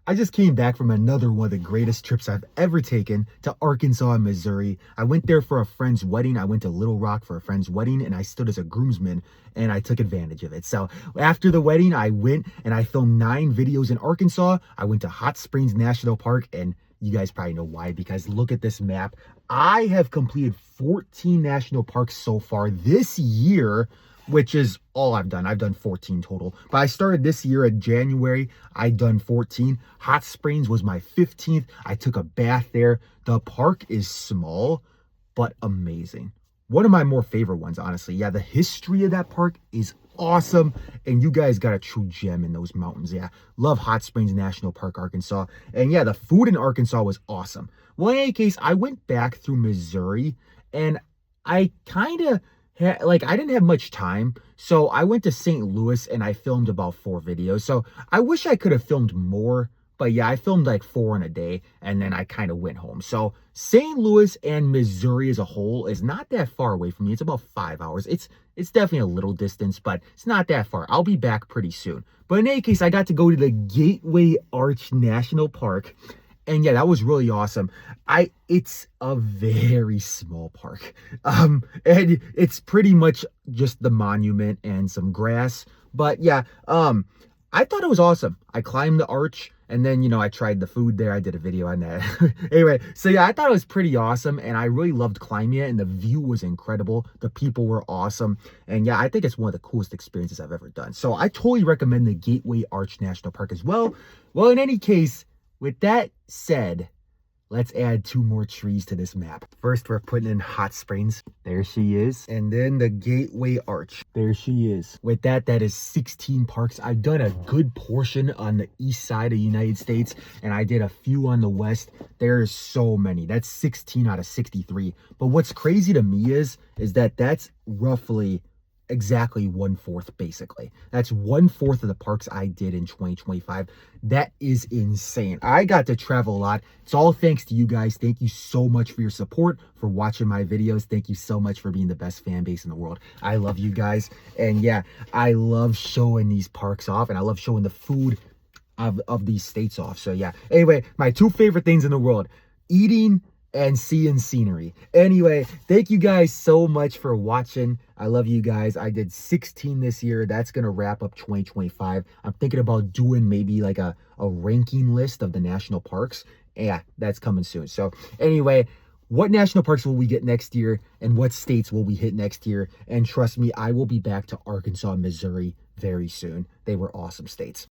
I just came back from another one of the greatest trips I've ever taken to Arkansas and Missouri. I went there for a friend's wedding. I went to Little Rock for a friend's wedding and I stood as a groomsman and I took advantage of it. So after the wedding, I went and I filmed 9 videos in Arkansas. I went to Hot Springs National Park, and you guys probably know why, because look at this map. I have completed 14 national parks so far this year, which is all I've done. I've done 14 total. But I started this year in January. I done 14. Hot Springs was my 15th. I took a bath there. The park is small, but amazing. One of my more favorite ones, honestly. Yeah, the history of that park is awesome. And you guys got a true gem in those mountains. Yeah, love Hot Springs National Park, Arkansas. And yeah, the food in Arkansas was awesome. Well, in any case, I went back through Missouri and I kind of I didn't have much time, so I went to St. Louis and I filmed about 4 videos. So I wish I could have filmed more, but yeah, I filmed like 4 in a day and then I kind of went home. So St. Louis and Missouri as a whole is not that far away from me. It's about 5 hours. It's definitely a little distance, but it's not that far. I'll be back pretty soon. But in any case, I got to go to the Gateway Arch National Park. And yeah, that was really awesome. It's a very small park. And it's pretty much just the monument and some grass. But yeah, I thought it was awesome. I climbed the arch and then, I tried the food there. I did a video on that. Anyway, so yeah, I thought it was pretty awesome and I really loved climbing it and the view was incredible. The people were awesome. And yeah, I think it's one of the coolest experiences I've ever done. So I totally recommend the Gateway Arch National Park as well. Well, in any case, with that said, let's add 2 more trees to this map. First, we're putting in Hot Springs. There she is. And then the Gateway Arch. There she is. With that, that is 16 parks. I've done a good portion on the east side of the United States, and I did a few on the west. There's so many. That's 16 out of 63. But what's crazy to me is that that's roughly exactly 1/4, basically. That's 1/4 of the parks I did in 2025. That is insane. I got to travel a lot. It's all thanks to you guys. Thank you so much for your support, for watching my videos. Thank you so much for being the best fan base in the world. I love you guys. And yeah, I love showing these parks off, and I love showing the food of these states off. So yeah, anyway, my 2 favorite things in the world: eating and seeing scenery. Anyway, thank you guys so much for watching. I love you guys. I did 16 this year. That's gonna wrap up 2025. I'm thinking about doing maybe like a ranking list of the national parks. Yeah, that's coming soon. So anyway, what national parks will we get next year and what states will we hit next year? And trust me, I will be back to Arkansas and Missouri very soon. They were awesome states.